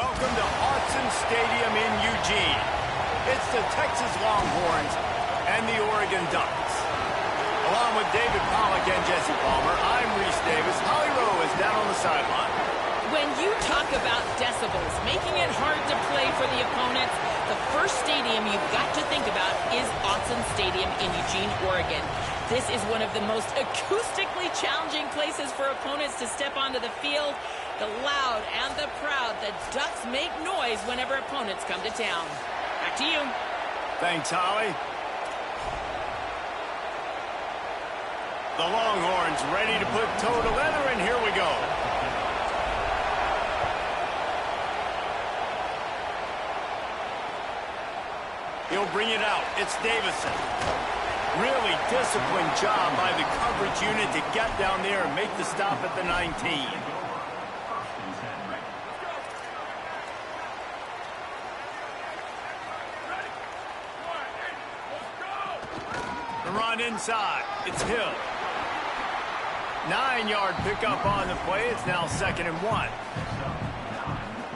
welcome to Harlems Stadium in Eugene. It's the Texas Longhorns and the Oregon Ducks. Along with David Pollack and Jesse Palmer, I'm Reese Davis. Holly Rowe is down on the sideline. When you talk about decibels, making it hard to play for the opponents, the first stadium you've got to think about is Autzen Stadium in Eugene, Oregon. This is one of the most acoustically challenging places for opponents to step onto the field. The loud and the proud, the Ducks make noise whenever opponents come to town. Back to you. Thanks, Holly. The Longhorns ready to put toe to leather, and here we go. He'll bring it out. It's Davison. Really disciplined job by the coverage unit to get down there and make the stop at the 19. The run inside. It's Hill. 9-yard pickup on the play. It's now 2nd and 1.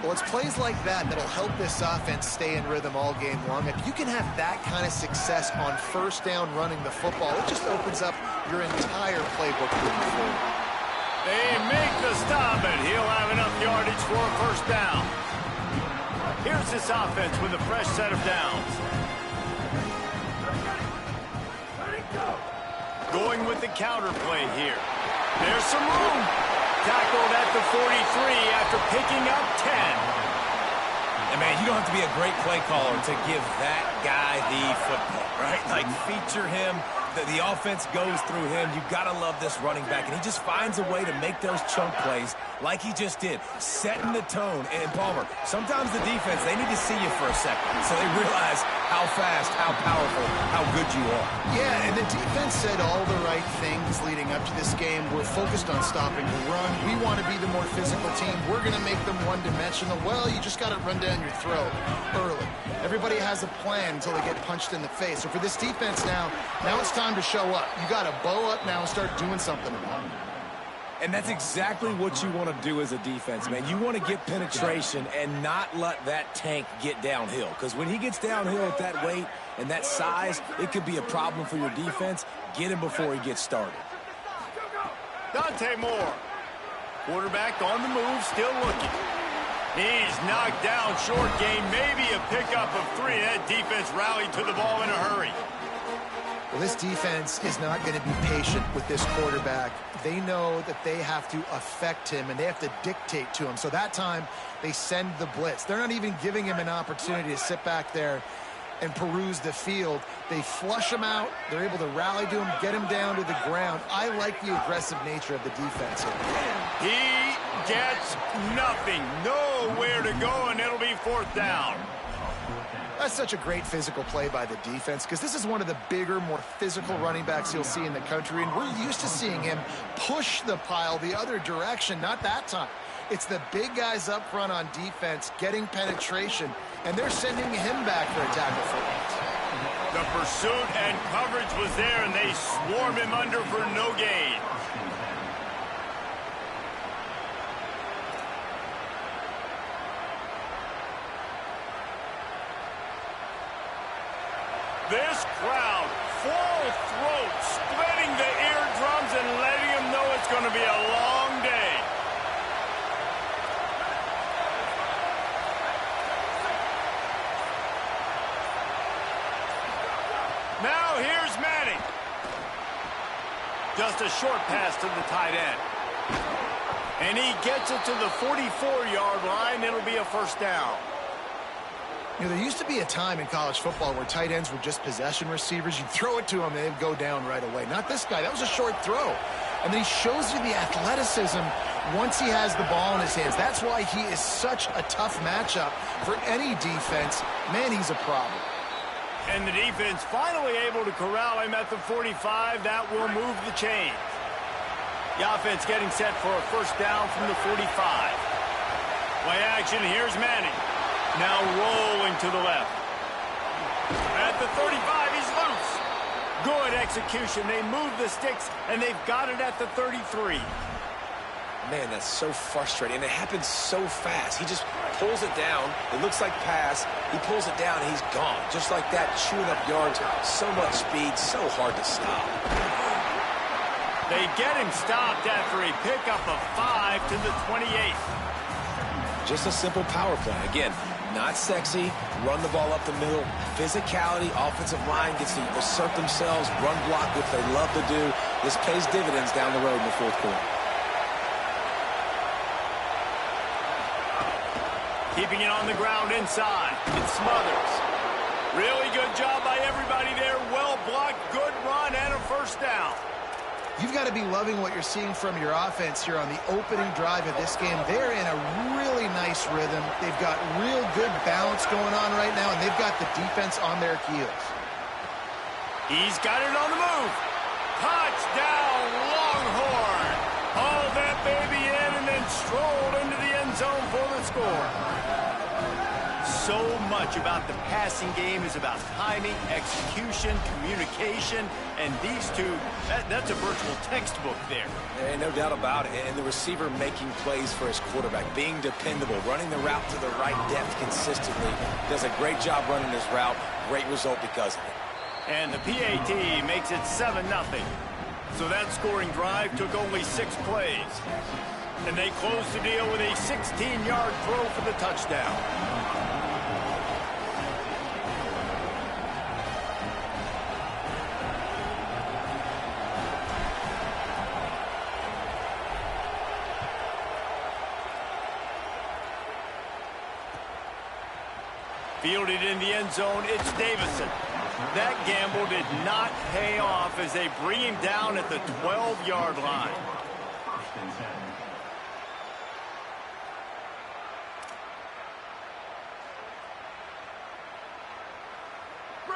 Well, it's plays like that that'll help this offense stay in rhythm all game long. If you can have that kind of success on first down running the football, it just opens up your entire playbook moving forward. They make the stop, and he'll have enough yardage for a first down. Here's this offense with a fresh set of downs. Going with the counter play here. There's some room. Tackled at the 43 after picking up 10. And, man, you don't have to be a great play caller to give that guy the football, right? Like, feature him. The offense goes through him. You've got to love this running back. And he just finds a way to make those chunk plays like he just did, setting the tone. And, Palmer, sometimes the defense, they need to see you for a second so they realize how fast, how powerful, how good you are. Yeah, and the defense said all the right things leading up to this game. We're focused on stopping the run. We want to be the more physical team. We're going to make them one-dimensional. Well, you just got to run down your throat early. Everybody has a plan until they get punched in the face. So for this defense now it's time to show up. You got to bow up now and start doing something about it. And that's exactly what you want to do as a defense, man. You want to get penetration and not let that tank get downhill. Because when he gets downhill at that weight and that size, it could be a problem for your defense. Get him before he gets started. Dante Moore. Quarterback on the move, still looking. He's knocked down short game, maybe a pickup of 3. That defense rallied to the ball in a hurry. Well, this defense is not going to be patient with this quarterback. They know that they have to affect him, and they have to dictate to him. So that time, they send the blitz. They're not even giving him an opportunity to sit back there and peruse the field. They flush him out. They're able to rally to him, get him down to the ground. I like the aggressive nature of the defense here. He gets nothing. Nowhere to go, and it'll be 4th down. That's such a great physical play by the defense because this is one of the bigger, more physical running backs you'll see in the country, and we're used to seeing him push the pile the other direction. Not that time. It's the big guys up front on defense getting penetration, and they're sending him back for a tackle for loss. The pursuit and coverage was there, and they swarm him under for no gain. This crowd, full throat, splitting the eardrums and letting them know it's going to be a long day. Now here's Manning. Just a short pass to the tight end. And he gets it to the 44-yard line. It'll be a first down. You know, there used to be a time in college football where tight ends were just possession receivers. You'd throw it to them, and they'd go down right away. Not this guy. That was a short throw. And then he shows you the athleticism once he has the ball in his hands. That's why he is such a tough matchup for any defense. Man, he's a problem. And the defense finally able to corral him at the 45. That will move the chains. The offense getting set for a first down from the 45. Play action. Here's Manning. Now rolling to the left. At the 35, he's loose. Good execution. They move the sticks, and they've got it at the 33. Man, that's so frustrating, and it happens so fast. pulls it down. It looks like pass. He pulls it down, and he's gone. Just like that, chewing up yards. So much speed, so hard to stop. They get him stopped after a pickup of 5 to the 28. Just a simple power play. Again, not sexy, run the ball up the middle. Physicality, offensive line gets to assert themselves, run block, which they love to do. This pays dividends down the road in the fourth quarter. Keeping it on the ground inside. It smothers. Really good job by everybody there. Well blocked, good run, and a first down. You've got to be loving what you're seeing from your offense here on the opening drive of this game. They're in a really nice rhythm. They've got real good balance going on right now, and they've got the defense on their heels. He's got it on the move. Touchdown, Longhorn. Hauled that baby in and then strolled into the end zone for the score. So much about the passing game is about timing, execution, communication, and these two, that's a virtual textbook there. Ain't no doubt about it. And the receiver making plays for his quarterback, being dependable, running the route to the right depth consistently. Does a great job running this route. Great result because of it. And the PAT makes it 7-0. So that scoring drive took only 6 plays. And they closed the deal with a 16-yard throw for the touchdown. Fielded in the end zone, it's Davison. That gamble did not pay off as they bring him down at the 12-yard line.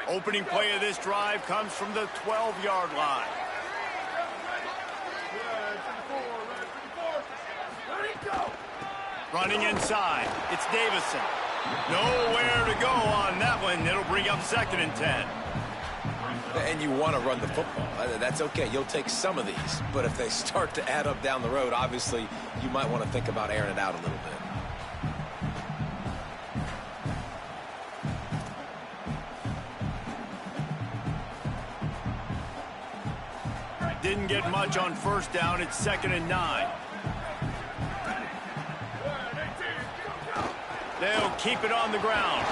Opening play of this drive comes from the 12-yard line. Running inside, it's Davison. Nowhere to go on that one. It'll bring up 2nd and 10. And you want to run the football. That's okay. You'll take some of these. But if they start to add up down the road, obviously, you might want to think about airing it out a little bit. Didn't get much on first down. It's 2nd and 9. They'll keep it on the ground.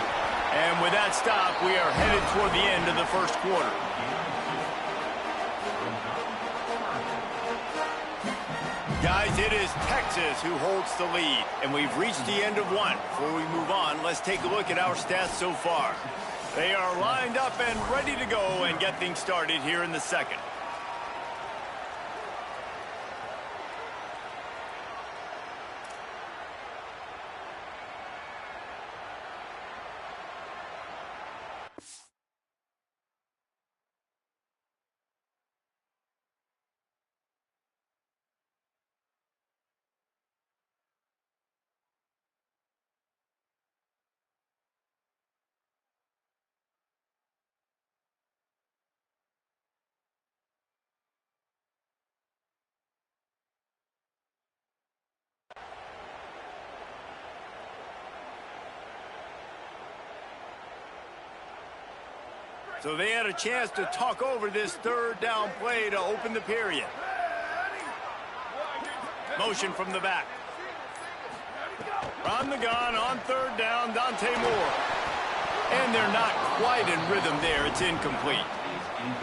And with that stop, we are headed toward the end of the first quarter. Guys, it is Texas who holds the lead, and we've reached the end of one. Before we move on, let's take a look at our stats so far. They are lined up and ready to go and get things started here in the second. So they had a chance to talk over this 3rd down play to open the period. Motion from the back. From the gun on 3rd down, Dante Moore. And they're not quite in rhythm there. It's incomplete.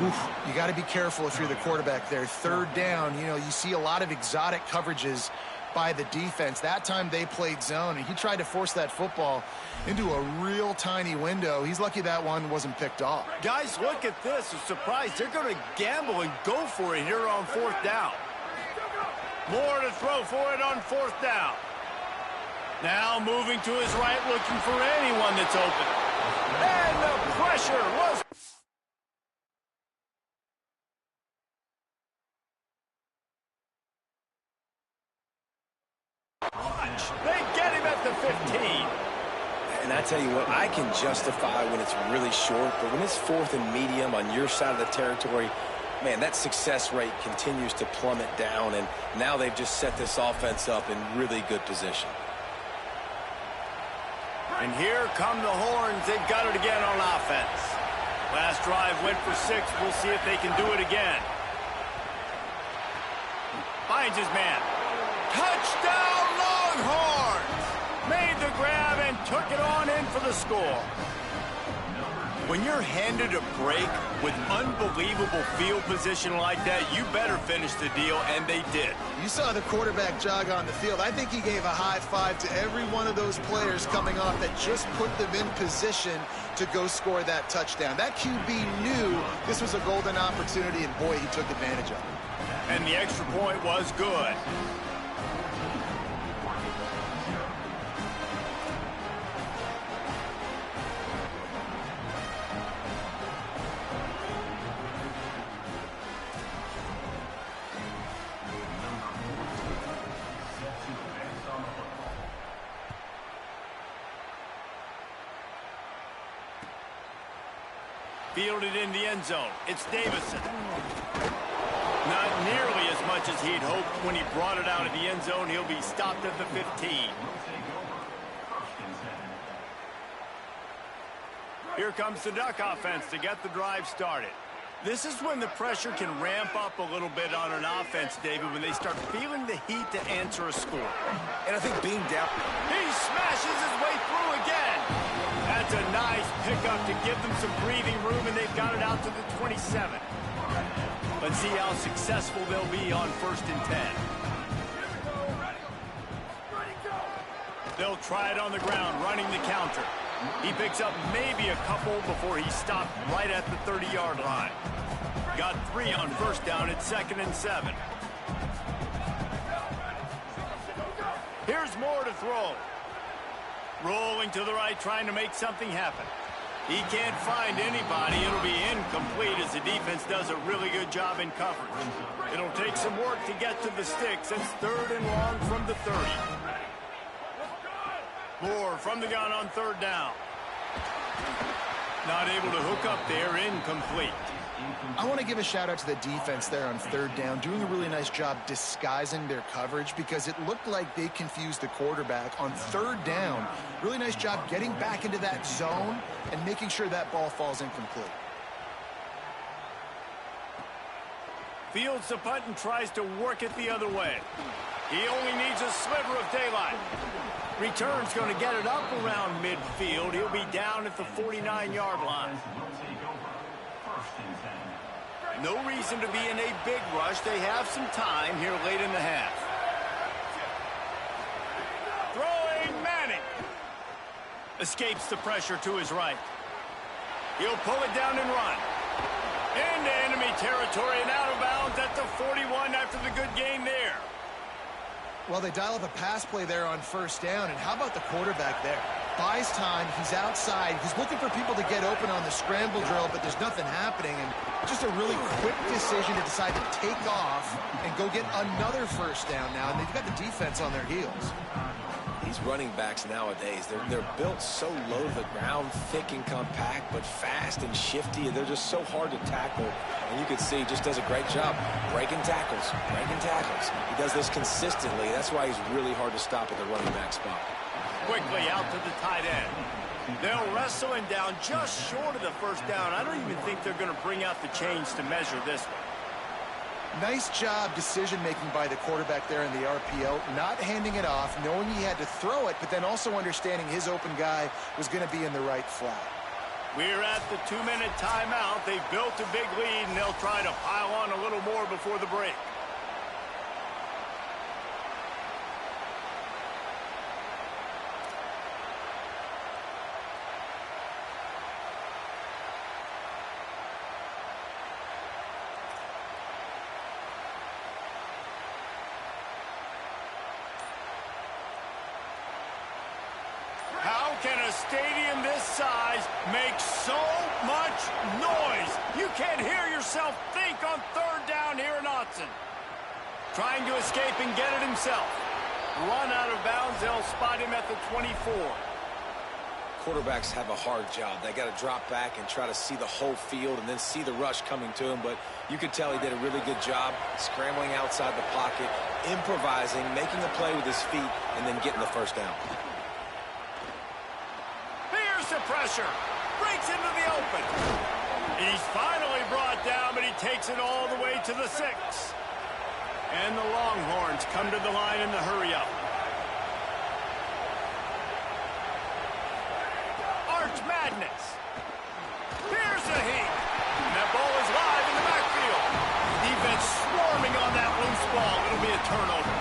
Oof, you got to be careful if you're the quarterback there. 3rd down, you know, you see a lot of exotic coverages by the defense. That time they played zone, and he tried to force that football into a real tiny window. He's lucky that one wasn't picked off. Guys, look at this. I'm surprised they're going to gamble and go for it here on 4th down. More to throw for it on 4th down. Now moving to his right, looking for anyone that's open. And the pressure was... They get him at the 15. And I tell you what, I can justify when it's really short, but when it's 4th and medium on your side of the territory, man, that success rate continues to plummet down, and now they've just set this offense up in really good position. And here come the horns. They've got it again on offense. Last drive went for 6. We'll see if they can do it again. Finds his man. Touchdown, Longhorns! Made the grab and took it on in for the score. When you're handed a break with unbelievable field position like that, you better finish the deal, and they did. You saw the quarterback jog on the field. I think he gave a high five to every one of those players coming off that just put them in position to go score that touchdown. That QB knew this was a golden opportunity, and boy, he took advantage of it. And the extra point was good. Fielded in the end zone. It's Davison. Not nearly as much as he'd hoped when he brought it out of the end zone. He'll be stopped at the 15. Here comes the Duck offense to get the drive started. This is when the pressure can ramp up a little bit on an offense, David, when they start feeling the heat to answer a score. And I think being down... He smashes his way through again. That's a nice pickup to give them some breathing room, and they've got it out to the 27. Let's see how successful they'll be on 1st and 10. They'll try it on the ground, running the counter. He picks up maybe a couple before he stopped right at the 30-yard line. Got 3 on 1st down at 2nd and 7. Here's Moore to throw. Rolling to the right, trying to make something happen. He can't find anybody. It'll be incomplete as the defense does a really good job in coverage. It'll take some work to get to the sticks. It's 3rd and long from the 30. Moore from the gun on 3rd down. Not able to hook up there, incomplete. I want to give a shout out to the defense there on 3rd down, doing a really nice job disguising their coverage because it looked like they confused the quarterback on 3rd down. Really nice job getting back into that zone and making sure that ball falls incomplete. Fields the punt and tries to work it the other way. He only needs a sliver of daylight. Return's going to get it up around midfield. He'll be down at the 49-yard line. No reason to be in a big rush. They have some time here late in the half. Throwing Manning. Escapes the pressure to his right. He'll pull it down and run. Into enemy territory and out of bounds at the 41 after the good game there. Well, they dial up a pass play there on 1st down, and how about the quarterback there? Buys time, he's outside, he's looking for people to get open on the scramble drill, but there's nothing happening, and just a really quick decision to decide to take off and go get another 1st down now, and they've got the defense on their heels. These running backs nowadays, they're built so low to the ground, thick and compact, but fast and shifty, and they're just so hard to tackle. And you can see he just does a great job breaking tackles, breaking tackles. He does this consistently. That's why he's really hard to stop at the running back spot. Quickly out to the tight end. They'll wrestle him down just short of the 1st down. I don't even think they're going to bring out the chains to measure this one. Nice job decision-making by the quarterback there in the RPO, not handing it off, knowing he had to throw it, but then also understanding his open guy was going to be in the right flat. We're at the 2-minute timeout. They've built a big lead, and they'll try to pile on a little more before the break. How can a stadium this size make so much noise? You can't hear yourself think on 3rd down here in Autzen. Trying to escape and get it himself. Run out of bounds. They'll spot him at the 24. Quarterbacks have a hard job. They got to drop back and try to see the whole field and then see the rush coming to him. But you could tell he did a really good job scrambling outside the pocket, improvising, making a play with his feet, and then getting the 1st down. pressure. Breaks into the open. He's finally brought down, but he takes it all the way to the 6. And the Longhorns come to the line in the hurry-up. Arch Madness. Here's the heat. And that ball is live in the backfield. Defense swarming on that loose ball. It'll be a turnover.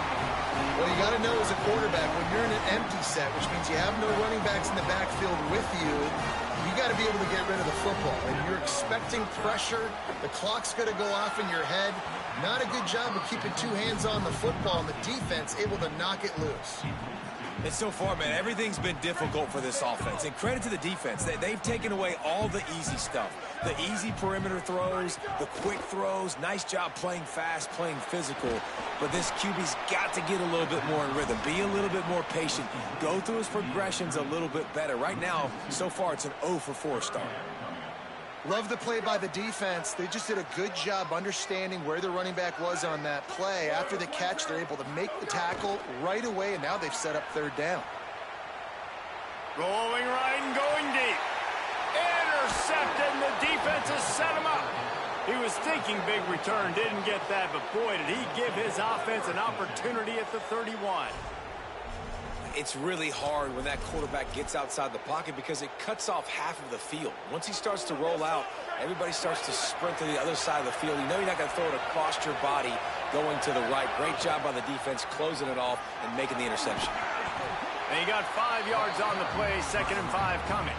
What you got to know as a quarterback, when you're in an empty set, which means you have no running backs in the backfield with you, you got to be able to get rid of the football. And you're expecting pressure. The clock's going to go off in your head. Not a good job of keeping two hands on the football, and the defense able to knock it loose. And so far, man, everything's been difficult for this offense. And credit to the defense. They've taken away all the easy stuff. The easy perimeter throws, the quick throws. Nice job playing fast, playing physical. But this QB's got to get a little bit more in rhythm. Be a little bit more patient. Go through his progressions a little bit better. Right now, so far, it's an 0 for 4 start. Love the play by the defense. They just did a good job understanding where the running back was on that play. After the catch, they're able to make the tackle right away, and now they've set up 3rd down. Rolling right and going deep. Intercepted, and the defense has set him up. He was thinking big return, didn't get that, but boy, did he give his offense an opportunity at the 31. It's really hard when that quarterback gets outside the pocket because it cuts off half of the field. Once he starts to roll out, everybody starts to sprint to the other side of the field. You know you're not going to throw it across your body going to the right. Great job by the defense closing it off and making the interception. And he got 5 yards on the play, 2nd and 5 coming.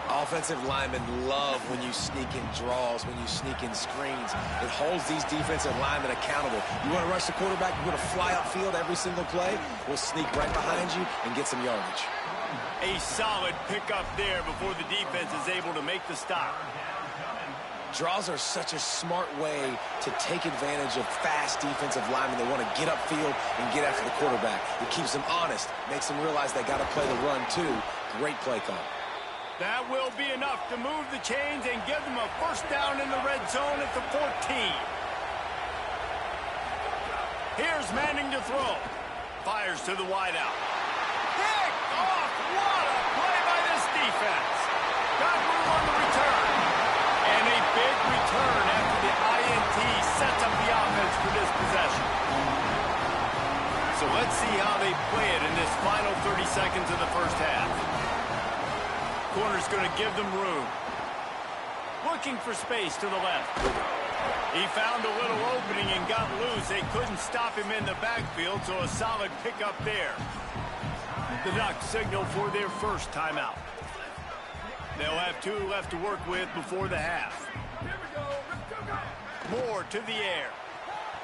Offensive linemen love when you sneak in draws, when you sneak in screens. It holds these defensive linemen accountable. You want to rush the quarterback, you want to fly upfield every single play, we'll sneak right behind you and get some yardage. A solid pickup there before the defense is able to make the stop. Draws are such a smart way to take advantage of fast defensive linemen. They want to get upfield and get after the quarterback. It keeps them honest, makes them realize they got to play the run too. Great play call. That will be enough to move the chains and give them a 1st down in the red zone at the 14. Here's Manning to throw. Fires to the wideout. Picked off. What a play by this defense. Got room on the return. And a big return after the INT sets up the offense for this possession. So let's see how they play it in this final 30 seconds of the 1st half. Corner's going to give them room. Looking for space to the left. He found a little opening and got loose. They couldn't stop him in the backfield, so a solid pickup there. The Ducks signal for their 1st timeout. They'll have 2 left to work with before the half. Moore to the air.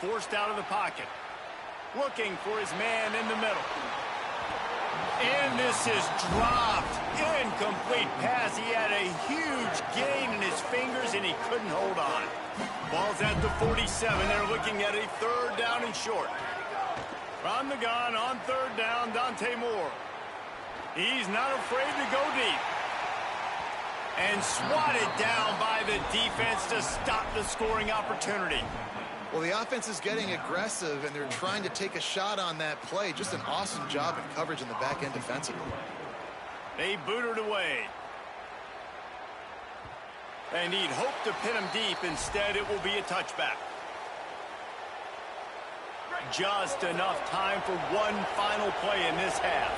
Forced out of the pocket. Looking for his man in the middle. And this is dropped. Incomplete pass. He had a huge gain in his fingers, and he couldn't hold on. Ball's at the 47. They're looking at a 3rd down and short. From the gun on 3rd down, Dante Moore. He's not afraid to go deep. And swatted down by the defense to stop the scoring opportunity. Well, the offense is getting aggressive, and they're trying to take a shot on that play. Just an awesome job in coverage in the back end defensively. They boot it away. They need hope to pin him deep. Instead, it will be a touchback. Just enough time for one final play in this half.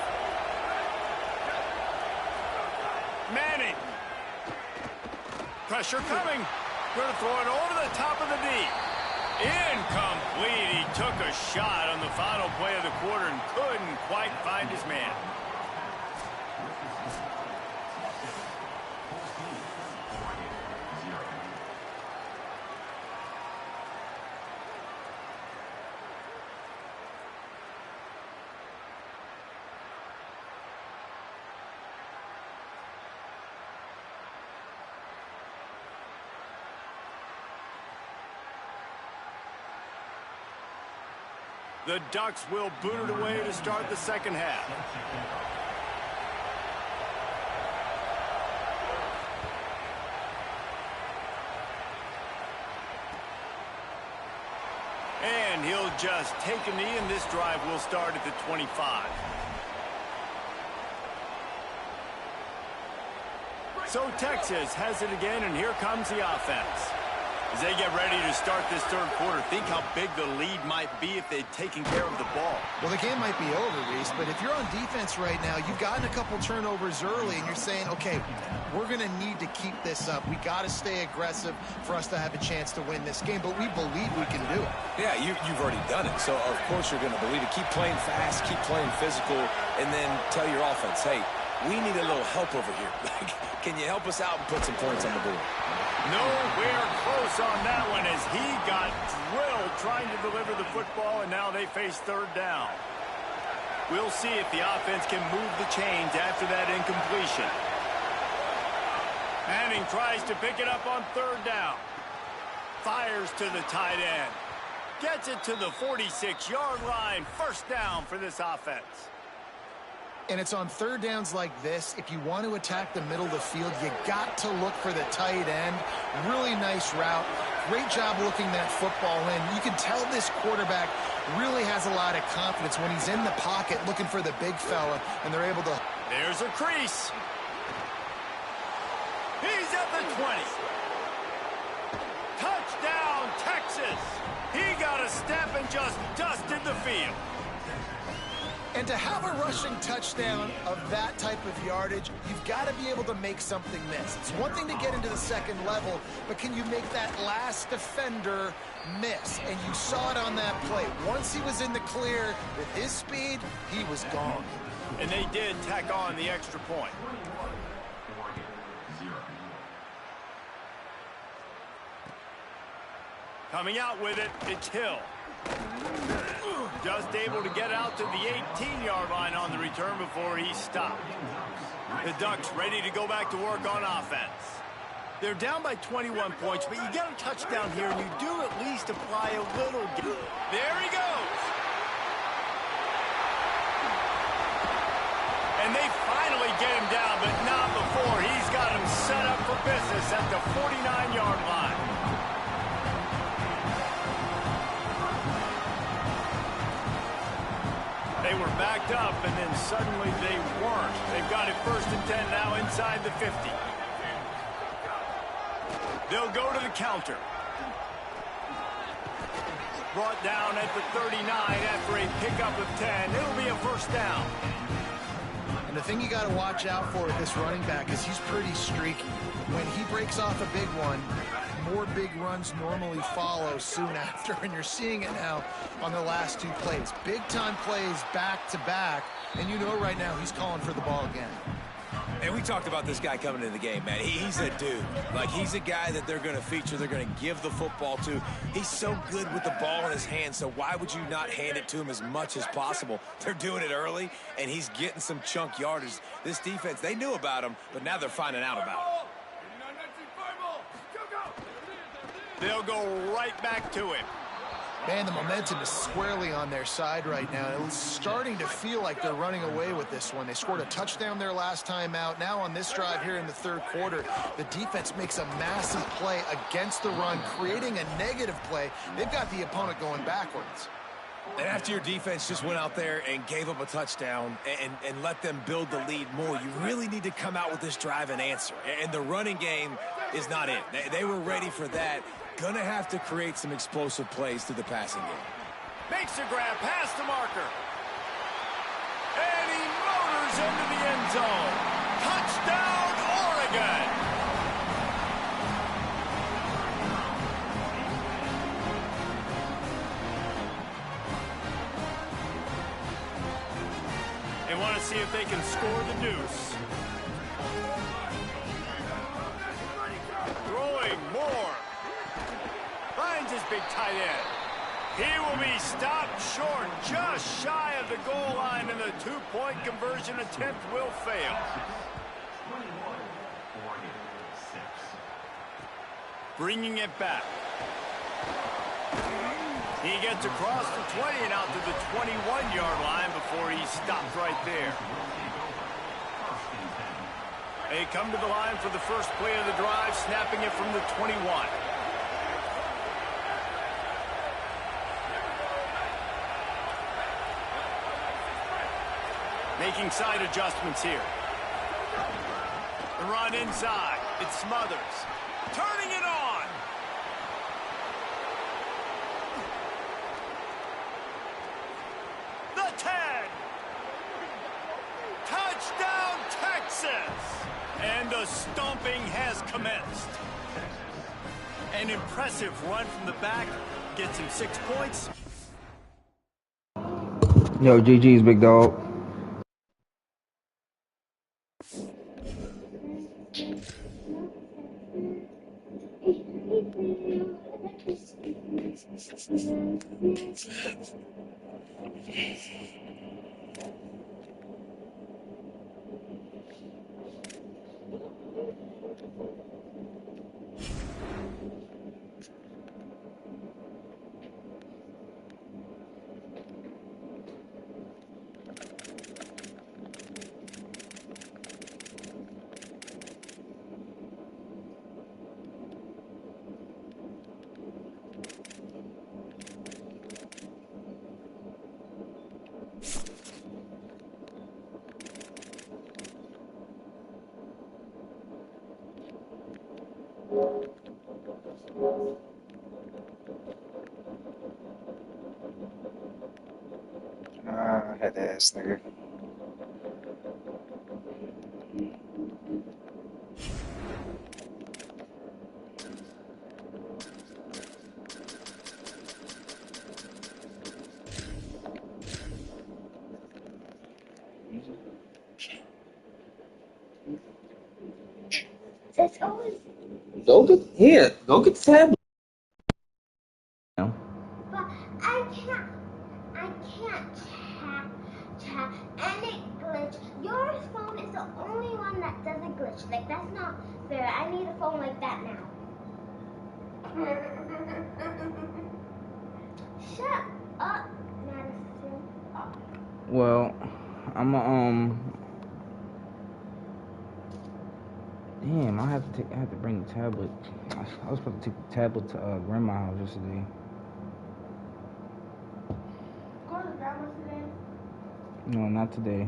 Manning. Pressure coming. Going to throw it over the top of the D. Incomplete. He took a shot on the final play of the quarter and couldn't quite find his man. The Ducks will boot it away to start the 2nd half. And he'll just take a knee, and this drive will start at the 25. So Texas has it again, and here comes the offense. As they get ready to start this third quarter, think how big the lead might be if they'd taken care of the ball. Well, the game might be over, Reese, but if you're on defense right now, you've gotten a couple turnovers early, and you're saying, okay, we're going to need to keep this up. We got to stay aggressive for us to have a chance to win this game, but we believe we can do it. Yeah, you've already done it, so of course you're going to believe it. Keep playing fast, keep playing physical, and then tell your offense, hey, we need a little help over here. Can you help us out and put some points on the board? Nowhere close on that one as he got drilled trying to deliver the football, and now they face third down. We'll see if the offense can move the chains after that incompletion. Manning tries to pick it up on third down. Fires to the tight end. Gets it to the 46-yard line. First down for this offense. And it's on third downs like this, if you want to attack the middle of the field, you got to look for the tight end. Really nice route. Great job looking that football in. You can tell this quarterback really has a lot of confidence when he's in the pocket looking for the big fella, and they're able to... There's a crease. He's at the 20. Touchdown, Texas. He got a step and just dusted the field. And to have a rushing touchdown of that type of yardage, you've got to be able to make something miss. It's one thing to get into the second level, but can you make that last defender miss? And you saw it on that play. Once he was in the clear with his speed, he was gone. And they did tack on the extra point. Coming out with it, it's Hill. Just able to get out to the 18-yard line on the return before he stopped. The Ducks ready to go back to work on offense. They're down by 21 points, but you get a touchdown here, and you do at least apply a little... There he goes! And they finally get him down, but not before. He's got him set up for business at the 49-yard line. They were backed up, and then suddenly they weren't. They've got it first and 10 now inside the 50. They'll go to the counter. Brought down at the 39 after a pickup of 10. It'll be a first down. And the thing you got to watch out for with this running back is he's pretty streaky. When he breaks off a big one, more big runs normally follow soon after, and you're seeing it now on the last two plays. Big-time plays back-to-back, and you know right now he's calling for the ball again. And we talked about this guy coming into the game, man. He's a dude. Like, he's a guy that they're going to feature, they're going to give the football to. He's so good with the ball in his hands, so why would you not hand it to him as much as possible? They're doing it early, and he's getting some chunk yardage. This defense, they knew about him, but now they're finding out about him. They'll go right back to him. Man, the momentum is squarely on their side right now. It's starting to feel like they're running away with this one. They scored a touchdown their last time out. Now on this drive here in the third quarter, the defense makes a massive play against the run, creating a negative play. They've got the opponent going backwards. And after your defense just went out there and gave up a touchdown and let them build the lead more, you really need to come out with this drive and answer. And the running game is not it. They were ready for that. Gonna have to create some explosive plays through the passing game. Makes a grab past the marker. And he motors into the end zone. Touchdown, Oregon! They want to see if they can score the deuce. Throwing more. Finds his big tight end. He will be stopped short, just shy of the goal line, and the two-point conversion attempt will fail. Bringing it back. He gets across the 20 and out to the 21-yard line before he stopped right there. They come to the line for the first play of the drive, snapping it from the 21. Making side adjustments here. run inside. It smothers. Turning it on. The 10. Touchdown, Texas. And the stomping has commenced. An impressive run from the back. Gets him 6 points. Yo, GG's, big dog. I had to ask, nigga. Go get the tablet. No. But I can't tap, and it glitch. Your phone is the only one that doesn't glitch. Like, that's not fair. I need a phone like that now. Shut up, Madison. Well, damn, I have to bring the tablet. I was supposed to take the tablet to grandma's house yesterday. Go to grandma's today? No, not today.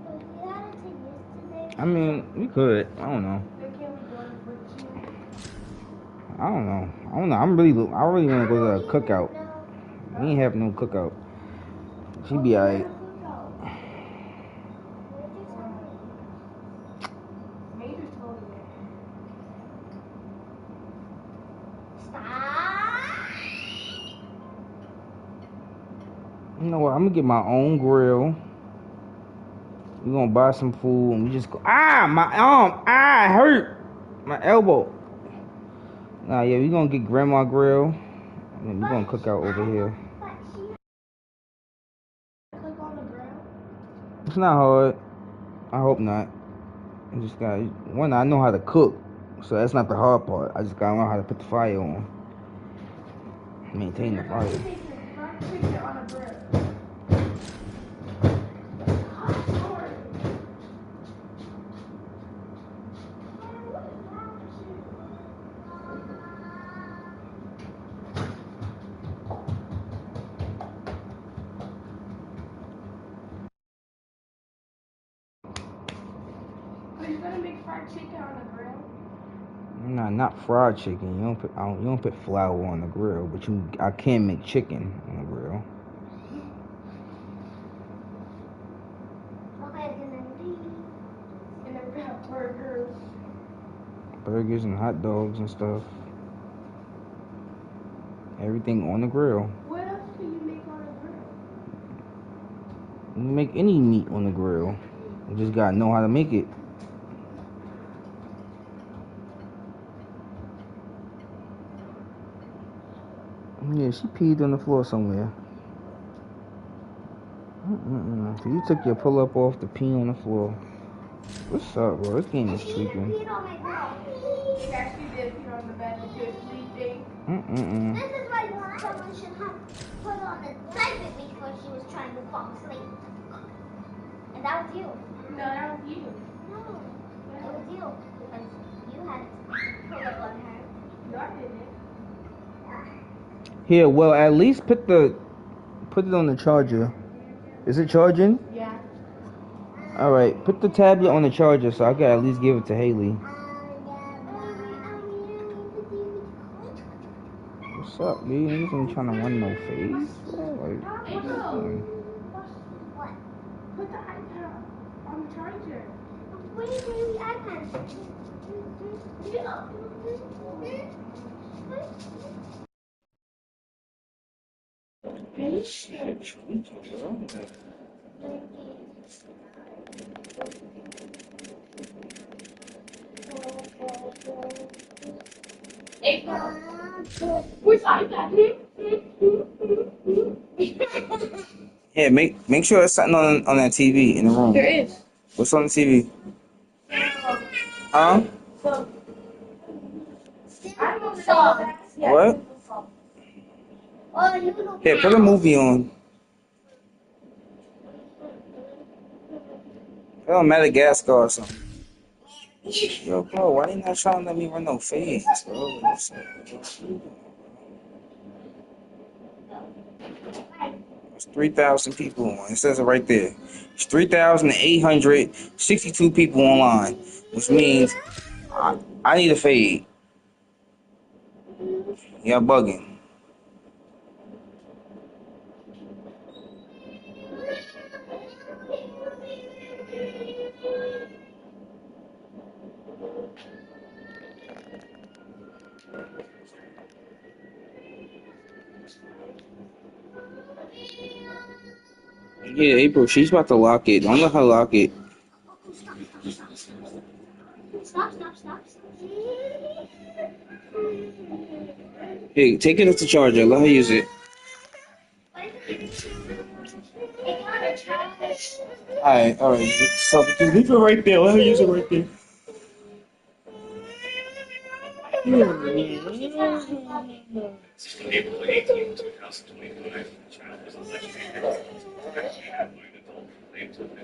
But you had to take yours today. I mean, we could. I don't know. Then can we go with you? I don't know. I really want to go to a cookout. No. We ain't have no cookout. She be alright. You know what? I'm gonna get my own grill. We're gonna buy some food and we just go. My arm! It hurt! My elbow. Nah, yeah, we gonna get grandma grill. And then we're gonna cook out over here. Cook on the grill? It's not hard. I hope not. I just gotta. One, I know how to cook. So that's not the hard part. I just gotta learn how to put the fire on. Maintain the fire. Are you gonna make fried chicken on the grill? Nah, not fried chicken. You don't put flour on the grill, but I can make chicken on the grill. Okay, and then we have burgers. Burgers and hot dogs and stuff. Everything on the grill. What else can you make on a grill? You can make any meat on the grill. You just gotta know how to make it. Yeah, she peed on the floor somewhere. So you took your pull-up off to pee on the floor. What's up, bro? This game is tweaking. She peed on my girl. Yeah, she did pee on the bed when she was sleeping. This is why someone should have put on a diaper before she was trying to fall asleep. And that was you. No, that was you. No, it was you. Because you had pull up on her. No, I didn't. Here, well, at least put it on the charger. Is it charging? Yeah. All right, put the tablet on the charger so I can at least give it to Haley. What's up, dude? Niggas ain't trying to run no face. Like, what you doing? What? Put the iPad on the charger. What are you doing with the iPad? Which iPad? Yeah, make sure there's something on that TV in the room. There is. What's on the TV? Huh? What? Here, put a movie on. Put on Madagascar or something. Yo, bro, why you not trying to let me run no fades, bro? It's 3,000 people on. It says it right there. It's 3,862 people online, which means I need a fade. Y'all bugging. Yeah, April, she's about to lock it. Don't let her lock it. Stop. Hey, take it off the charger. Let her use it. Alright. So just leave it right there. Let her use it right there. April 18, 2025, the child was electrocuted. Claims of the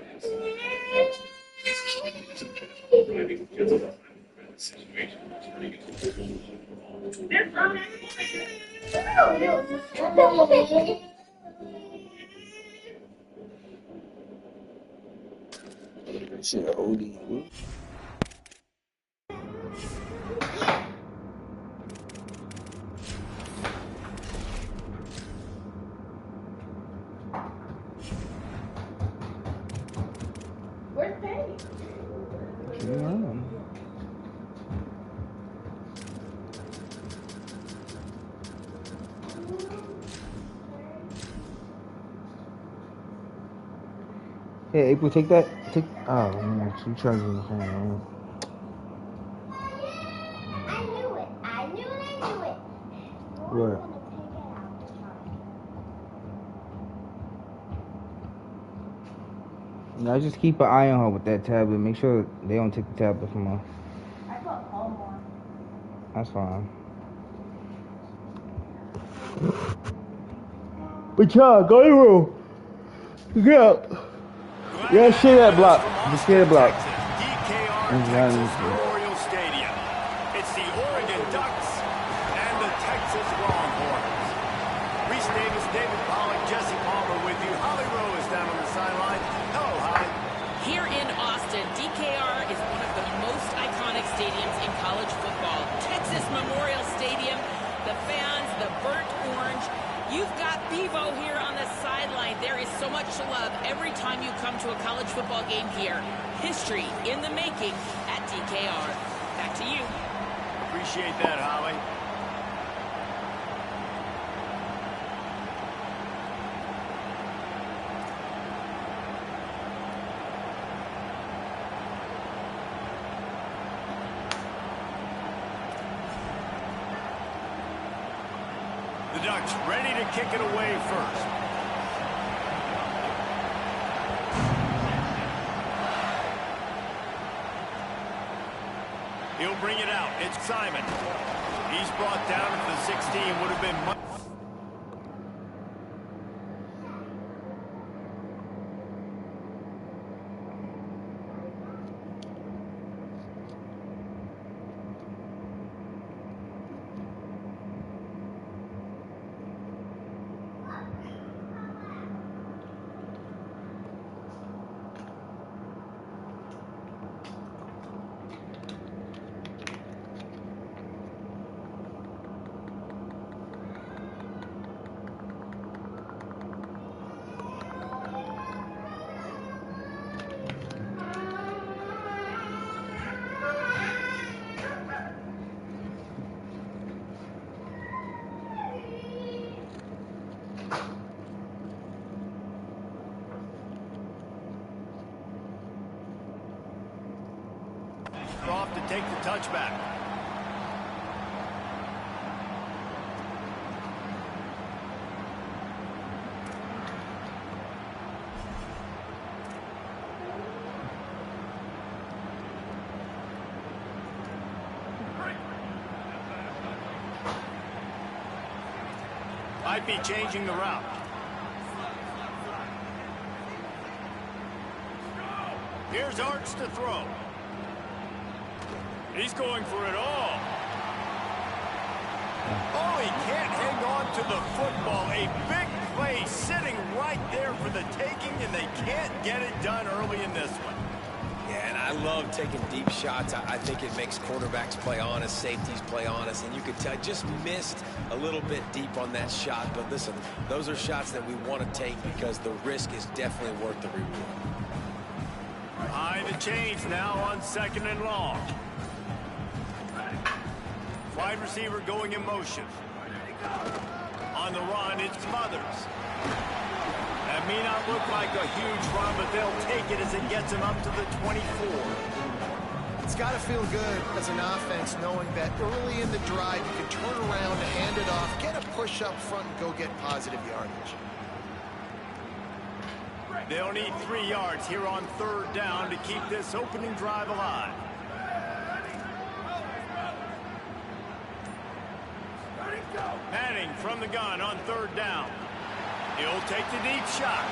situation turning into Shit, oldie. Where's Penny? Hey, April, take that. Oh man, she charging the phone. I knew it. What? I just keep an eye on her with that tablet. Make sure they don't take the tablet from her. I put home on. That's fine. But y'all, go in the room. Get up. Yeah, share that block. Just share the block. DKR Texas Memorial Stadium. It's the Oregon Ducks and the Texas Longhorns. Reese Davis, David Pollock, Jesse Palmer with you. Holly Rowe is down on the sideline. Hello, Holly. Here in Austin, DKR is one of the most iconic stadiums in college football. Texas Memorial Stadium, the fans, the burnt orange. You've got Bevo here on the sideline. There is so much to love every time you come to a college football game here. History in the making at DKR. Back to you. Appreciate that, Holly. The Ducks ready to kick it away first. He'll bring it out. It's Simon. He's brought down to the 16. Would have been much. touchback. Might be changing the route. Here's Arch to throw. He's going for it all. Oh, he can't hang on to the football. A big play sitting right there for the taking, and they can't get it done early in this one. Yeah, and I love taking deep shots. I think it makes quarterbacks play honest, safeties play honest, and you could tell just missed a little bit deep on that shot. But listen, those are shots that we want to take because the risk is definitely worth the reward. Behind the chains now on 2nd and long. Wide receiver going in motion. On the run, it's Smothers. That may not look like a huge run, but they'll take it as it gets them up to the 24. It's got to feel good as an offense knowing that early in the drive you can turn around, hand it off, get a push up front, and go get positive yardage. They'll need 3 yards here on 3rd down to keep this opening drive alive. Manning from the gun on 3rd down. He'll take the deep shot.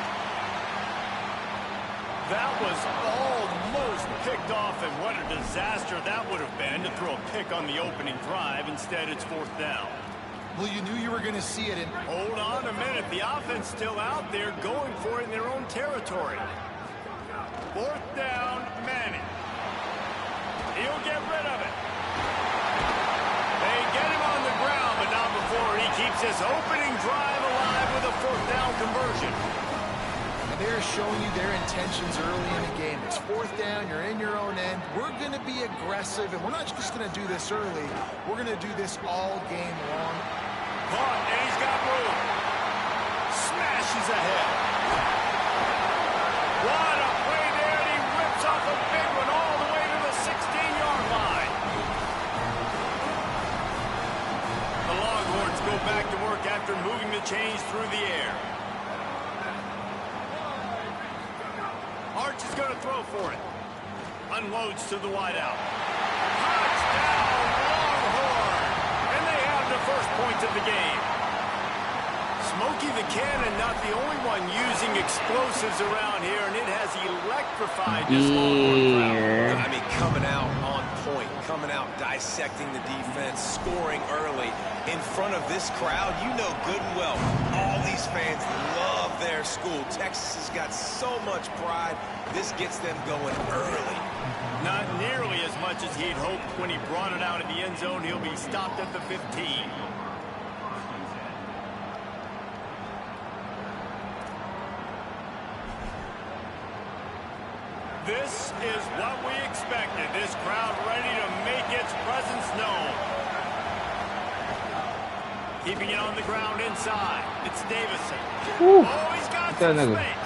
That was almost picked off, and what a disaster that would have been to throw a pick on the opening drive. Instead, it's 4th down. Well, you knew you were going to see it. Hold on a minute. The offense still out there going for it in their own territory. 4th down, Manning. He'll get rid of it. They get him on the ground, but not before he keeps his opening drive alive with a 4th down conversion. And they're showing you their intentions early in the game. It's 4th down, you're in your own end. We're going to be aggressive, and we're not just going to do this early. We're going to do this all game long. Caught, and he's got room. Smashes ahead. What a play there, and he rips off a big one all the way to the 16-yard line. The Longhorns go back to work after moving the chains through the air. Arch is going to throw for it. Unloads to the wideout. Touchdown, Longhorn! And they have the first point of the game. Smokey the Cannon not the only one using explosives around here, and it has electrified this Longhorn crowd. I mean, coming out on point, coming out dissecting the defense, scoring early in front of this crowd. You know good and well, all these fans love their school. Texas has got so much pride. This gets them going early. Not nearly as much as he'd hoped when he brought it out of the end zone. He'll be stopped at the 15. This is what we expected. This crowd ready to make its presence known. Keeping it on the ground inside. It's Davison. Woo. Oh, he's got That some nigga. space.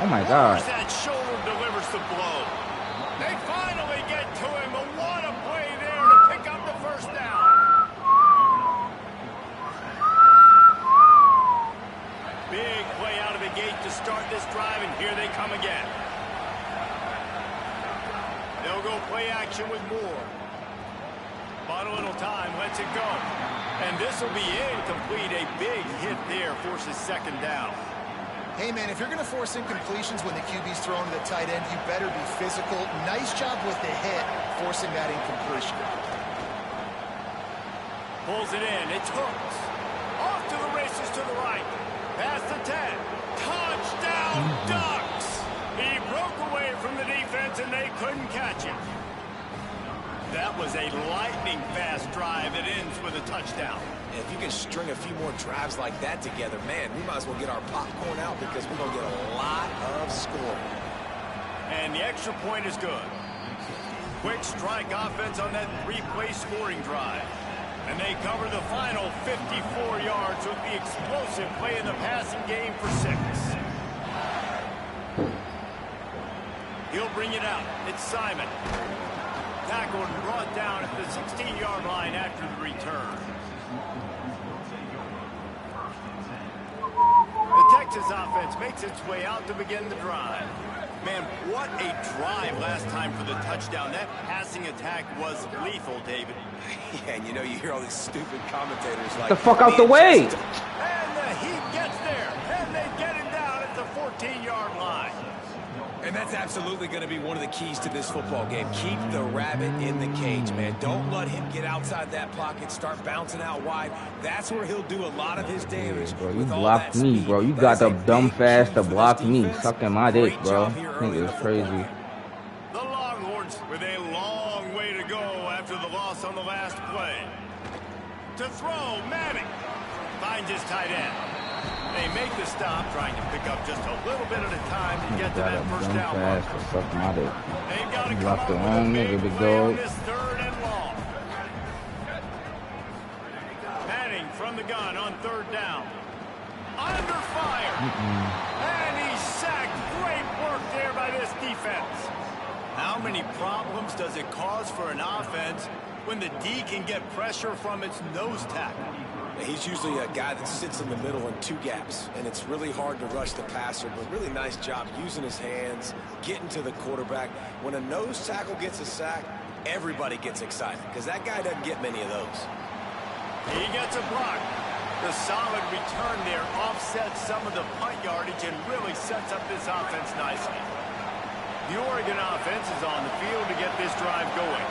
Oh my God. That shoulder delivers the blow. They finally get to him, but what a play there to pick up the 1st down. Big play out of the gate to start this drive, and here they come again. They'll go play action with Moore. Bought a little time, lets it go. And this will be incomplete. A big hit there forces 2nd down. Hey, man, if you're going to force incompletions when the QB's thrown to the tight end, you better be physical. Nice job with the hit, forcing that incompletion. Pulls it in. It's Hooks. Off to the races to the right. Past the 10. Touchdown, Ducks! He broke away from the defense, and they couldn't catch him. That was a lightning-fast drive that ends with a touchdown. If you can string a few more drives like that together, man, we might as well get our popcorn out because we're going to get a lot of scoring. And the extra point is good. Quick strike offense on that 3-play scoring drive. And they cover the final 54 yards with the explosive play in the passing game for 6. He'll bring it out. It's Simon. tackled and brought down at the 16-yard line after the return. The Texas offense makes its way out to begin the drive. Man, what a drive last time for the touchdown. That passing attack was lethal, David. Yeah, and you know, you hear all these stupid commentators like... Get the fuck out the way! And the Heat gets there, and they get him down at the 14-yard line. And that's absolutely going to be one of the keys to this football game. Keep the rabbit in the cage, man. Don't let him get outside that pocket, start bouncing out wide. That's where he'll do a lot of his damage. Bro, you blocked me, bro. You got the dumb fast to block me. Sucking my dick, bro. Nigga is crazy. The Longhorns with a long way to go after the loss on the last play. To throw, Manning finds his tight end. They make the stop, trying to pick up just a little bit at a time to get to that first down. They've got to come up with a big play on this 3rd and long. Manning from the gun on 3rd down. Under fire. And he's sacked. Great work there by this defense. How many problems does it cause for an offense when the D can get pressure from its nose tackle? He's usually a guy that sits in the middle in 2 gaps, and it's really hard to rush the passer, but really nice job using his hands, getting to the quarterback. When a nose tackle gets a sack, everybody gets excited, because that guy doesn't get many of those. He gets a block. The solid return there offsets some of the punt yardage and really sets up this offense nicely. The Oregon offense is on the field to get this drive going.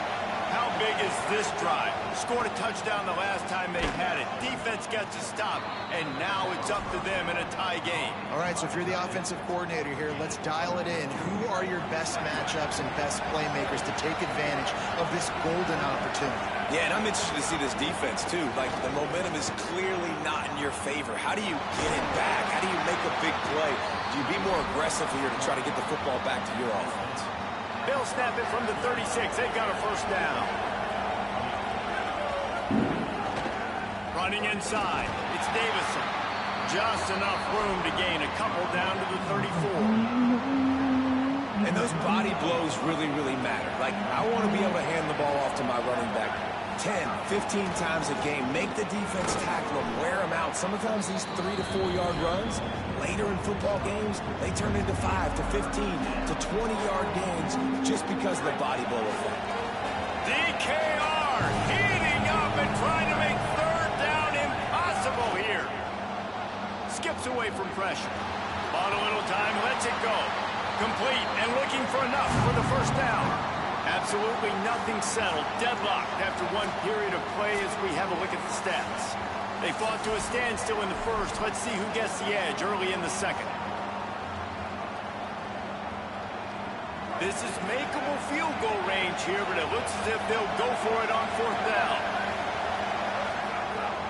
How big is this drive? Scored a touchdown the last time they had it. Defense gets a stop, and now it's up to them in a tie game. All right, so if you're the offensive coordinator here, let's dial it in. Who are your best matchups and best playmakers to take advantage of this golden opportunity? Yeah, and I'm interested to see this defense, too. Like, the momentum is clearly not in your favor. How do you get it back? How do you make a big play? Do you be more aggressive here to try to get the football back to your offense? They'll snap it from the 36. They've got a first down. Running inside, it's Davison. Just enough room to gain a couple down to the 34. And those body blows really, really matter. Like, I want to be able to hand the ball off to my running back 10, 15 times a game. Make the defense tackle them, wear them out. Sometimes these 3 to 4 yard runs, later in football games, they turn into 5 to 15 to 20-yard gains just because of the body blow effect. DKR heating up and trying to make 3rd down impossible here. Skips away from pressure. Bought a little time, lets it go. Complete and looking for enough for the first down. Absolutely nothing settled. Deadlocked after one period of play as we have a look at the stats. They fought to a standstill in the first. Let's see who gets the edge early in the second. This is makeable field goal range here, but it looks as if they'll go for it on 4th down.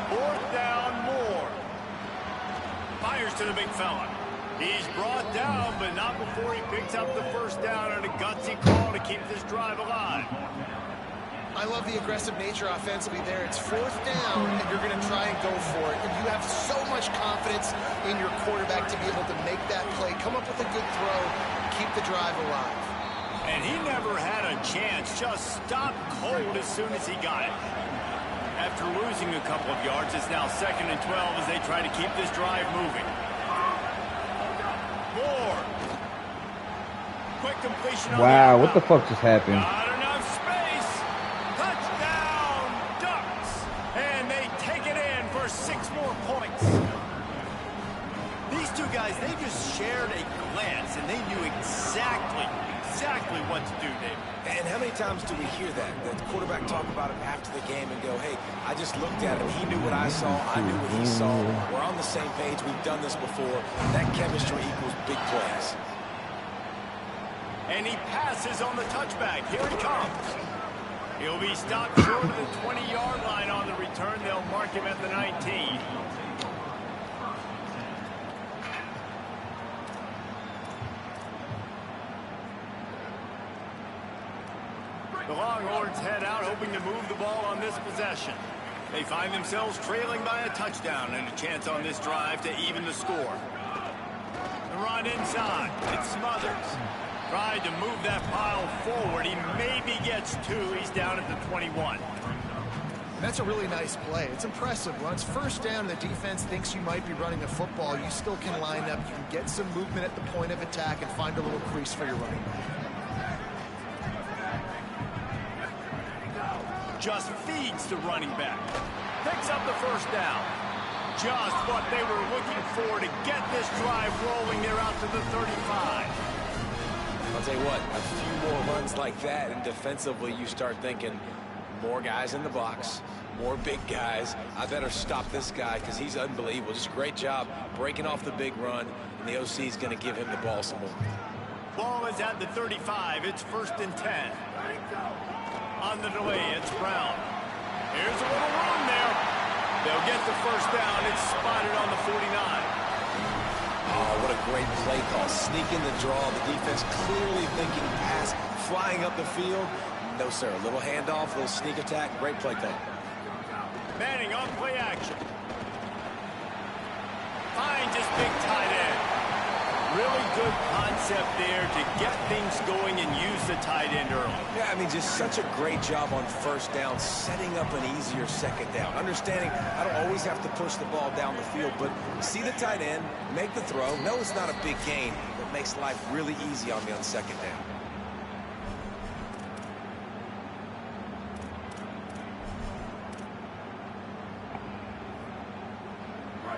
4th down, more. Fires to the big fella. He's brought down, but not before he picks up the first down on a gutsy call to keep this drive alive. I love the aggressive nature offensively there. It's 4th down, and you're going to try and go for it. And you have so much confidence in your quarterback to be able to make that play, come up with a good throw, keep the drive alive. And he never had a chance, just stopped cold as soon as he got it. After losing a couple of yards, it's now 2nd and 12 as they try to keep this drive moving. More. Quick completion. Wow, what the fuck just happened? Not enough space. Touchdown, Ducks. And they take it in for 6 more points. These two guys, they just shared a glance, and they knew exactly what to do, David. And how many times do we hear that? The quarterback talk about it after the game and go, hey, I just looked at him. He knew what I saw. I knew what he saw. We're on the same page. We've done this before. That chemistry equals big plays. And he passes on the touchback. Here he comes. He'll be stopped short of the 20-yard line on the return. They'll mark him at the 19. The Longhorns head out, hoping to move the ball on this possession. They find themselves trailing by a touchdown and a chance on this drive to even the score. The run inside. It's Smothers. Tried to move that pile forward. He maybe gets 2. He's down at the 21. That's a really nice play. It's impressive. Once first down, the defense thinks you might be running the football. You still can line up. You can get some movement at the point of attack and find a little crease for your running back. Just feeds the running back. Picks up the first down. Just what they were looking for to get this drive rolling. They're out to the 35. I'll tell you what, a few more runs like that, and defensively you start thinking, more guys in the box, more big guys. I better stop this guy because he's unbelievable. Just a great job breaking off the big run, and the OC is going to give him the ball some more. Ball is at the 35. It's 1st and 10. On the delay, it's Brown. Here's a little room there. They'll get the first down. It's spotted on the 49. Oh, what a great play call. Sneaking the draw. The defense clearly thinking pass, flying up the field. No, sir. A little handoff, a little sneak attack. Great play call. Manning on play action. Finds his big tight end. Really good concept there to get things going and use the tight end early. Yeah, I mean, just such a great job on first down, setting up an easier second down. Understanding I don't always have to push the ball down the field, but see the tight end, make the throw. No, it's not a big gain, but makes life really easy on me on second down.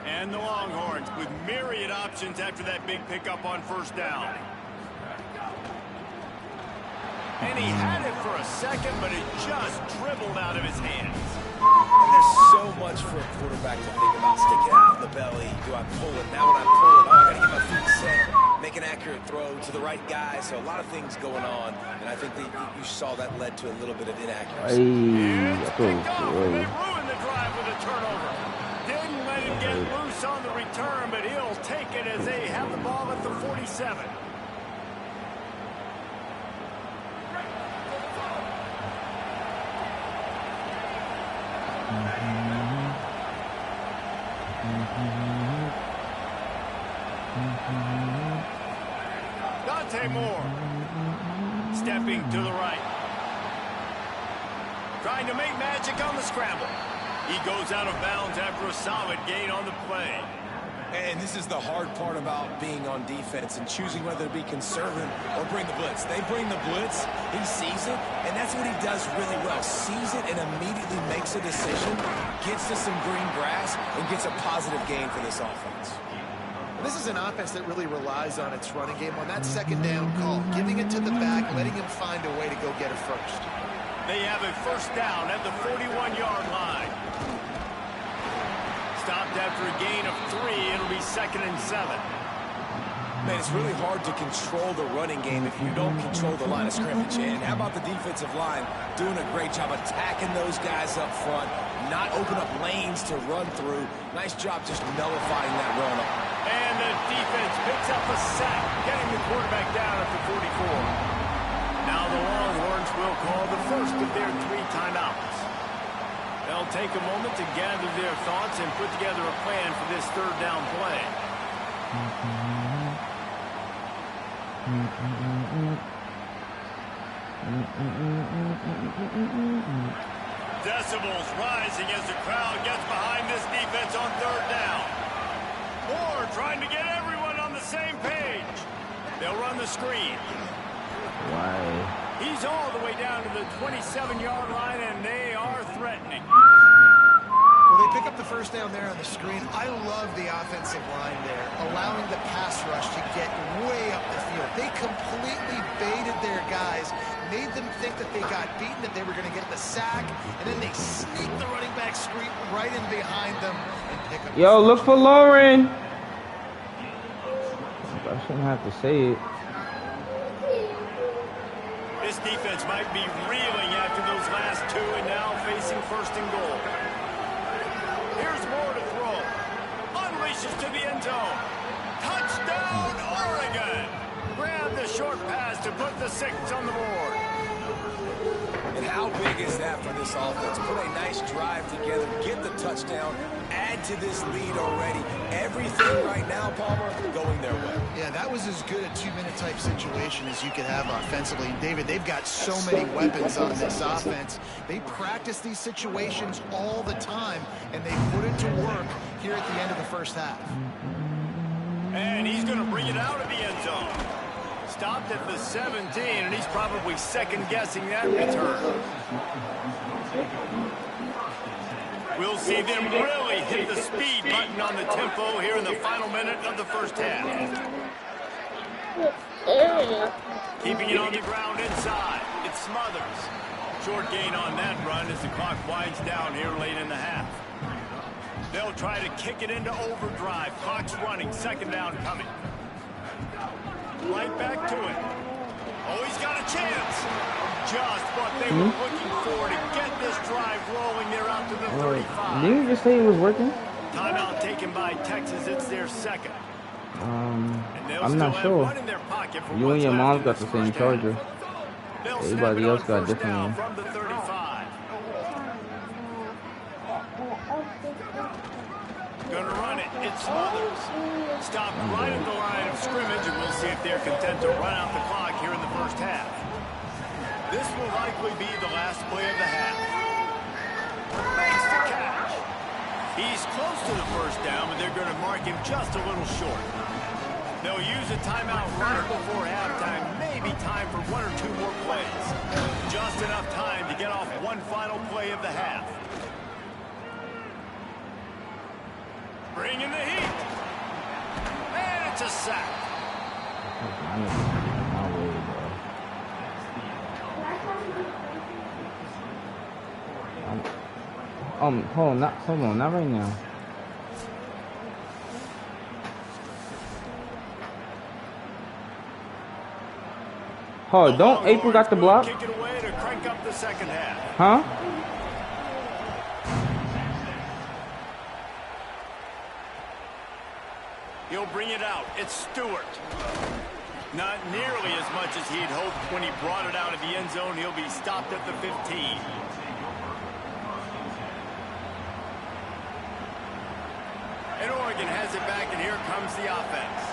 And the Longhorns with myriad options after that big pickup on first down. And he had it for a second, but it just dribbled out of his hands. And there's so much for a quarterback to think about. Stick it out in the belly. Do I pull it? Now when I pull it, oh, I got to get my feet set. Make an accurate throw to the right guy. So a lot of things going on. And I think that you saw that led to a little bit of inaccuracy. It's picked off. They ruined the drive with a turnover. Didn't let him get loose on the return, but he'll take it as they have the ball at the 47. Dante Moore stepping to the right. Trying to make magic on the scramble. He goes out of bounds after a solid gain on the play. And this is the hard part about being on defense and choosing whether to be conservative or bring the blitz. They bring the blitz, he sees it, and that's what he does really well. Sees it and immediately makes a decision, gets to some green grass, and gets a positive gain for this offense. This is an offense that really relies on its running game on that second down call, giving it to the back, letting him find a way to go get it first. They have a first down at the 41-yard line. Stopped after a gain of 3. It'll be 2nd and 7. Man, it's really hard to control the running game if you don't control the line of scrimmage. And how about the defensive line doing a great job attacking those guys up front, not open up lanes to run through. Nice job just nullifying that run. And the defense picks up a sack, getting the quarterback down at the 44. Now the Longhorns will call the first of their 3 timeouts. They'll take a moment to gather their thoughts and put together a plan for this 3rd down play. Decibels rising as the crowd gets behind this defense on 3rd down. Moore trying to get everyone on the same page. They'll run the screen. Why? He's all the way down to the 27-yard line, and they are threatening. Well, they pick up the first down there on the screen. I love the offensive line there, allowing the pass rush to get way up the field. They completely baited their guys, made them think that they got beaten, that they were going to get the sack, and then they sneak the running back screen right in behind them and pick up. Yo, look for Lauren. I shouldn't have to say it. This defense might be reeling after those last 2 and now facing 1st and goal. Here's Moore to throw. Unleashes to the end zone. Touchdown, Oregon! Grab the short pass to put the 6 on the board. And how big is that for this offense? Put a nice drive together, get the touchdown, add to this lead already. Everything right now, Palmer, going their way. Yeah, that was as good a 2-minute type situation as you could have offensively. And David, they've got so many weapons on this offense. They practice these situations all the time, and they put it to work here at the end of the first half. And he's going to bring it out of the end zone. Stopped at the 17, and he's probably second-guessing that return. We'll see them really hit the speed button on the tempo here in the final minute of the first half. Keeping it on the ground inside. It's Smothers. Short gain on that run as the clock winds down here late in the half. They'll try to kick it into overdrive. Clock's running. Second down coming. Right back to it. Oh, he's got a chance. Just what they were looking for to get this drive rolling. They're out to the 35. Didn't you just say it was working? Timeout taken by Texas. It's their second. I'm not sure. You and your mom got the same charger. Everybody else got a different one. From the 35. Gonna run it. It's Smothers. Stopped right at the line of scrimmage, and we'll see if they're content to run out the clock here in the first half. This will likely be the last play of the half. Makes the catch. He's close to the first down, but they're going to mark him just a little short. They'll use a timeout right before halftime. Maybe time for one or two more plays. Just enough time to get off one final play of the half. Bringing the heat. And it's a sack. Hold on, not right now. Oh, don't April got the block? Kick it away to crank up the second half. Huh? He'll bring it out. It's Stewart. Not nearly as much as he'd hoped when he brought it out of the end zone. He'll be stopped at the 15. And Oregon has it back, and here comes the offense.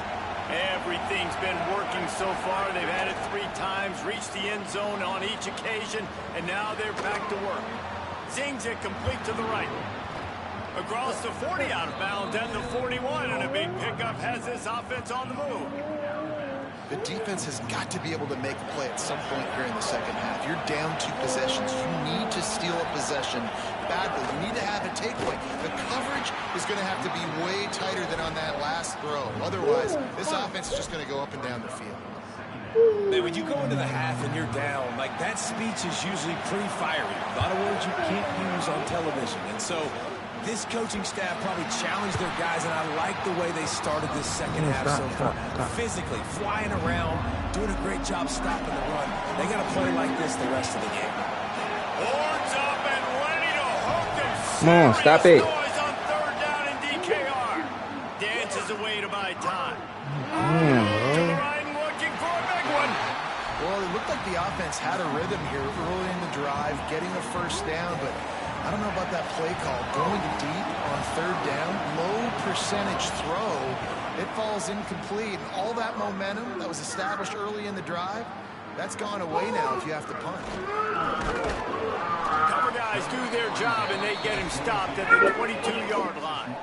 Everything's been working so far. They've had it 3 times, reached the end zone on each occasion, and now they're back to work. Zings it complete to the right. Across the 40 out of bounds at the 41, and a big pickup has this offense on the move. The defense has got to be able to make a play at some point here in the second half. You're down 2 possessions. You need to steal a possession badly. You need to have a takeaway. The coverage is going to have to be way tighter than on that last throw. Otherwise, this offense is just going to go up and down the field. Man, when you go into the half and you're down, like that speech is usually pretty fiery. A lot of words you can't use on television. And so this coaching staff probably challenged their guys, and I like the way they started this second half so far. Physically, flying around, doing a great job stopping the run. They got to play like this the rest of the game. Horns up and ready to hook them. Come on, stop it. Noise on third down in DKR. Dances away to buy time. Ryan looking for a big one. Well, it looked like the offense had a rhythm here early in the drive, getting a first down, but I don't know about that play call. Going deep on third down, low percentage throw. It falls incomplete. And all that momentum that was established early in the drive, that's gone away now if you have to punt. Cover guys do their job, and they get him stopped at the 22-yard line.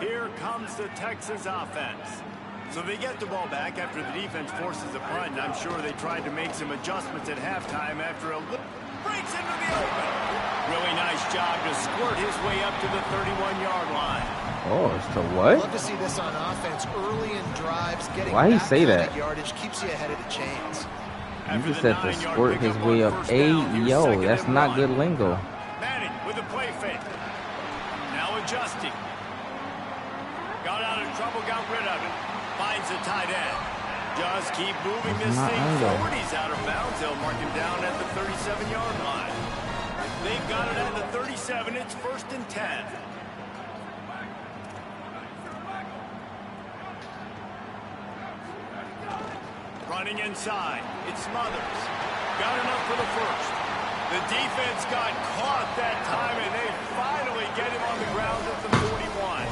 Here comes the Texas offense. So they get the ball back after the defense forces a punt. I'm sure they tried to make some adjustments at halftime after a breaks into the open. Really nice job to squirt his way up to the 31-yard line. Oh, it's to what? Love to see this on offense early in drives. Getting Why he that say kind that? of yardage keeps you ahead of the chains. You just said to squirt his way up. Hey, yo, that's not good lingo. Manning with a play fake. Now adjusting. Got out of trouble, got rid of it. Finds the tight end. Just keep moving this thing forward. He's out of bounds. They'll mark him down at the 37-yard line. They've got it at the 37. It's 1st and 10. Running inside. It's Smothers. Got enough for the first. The defense got caught that time, and they finally get him on the ground at the 41.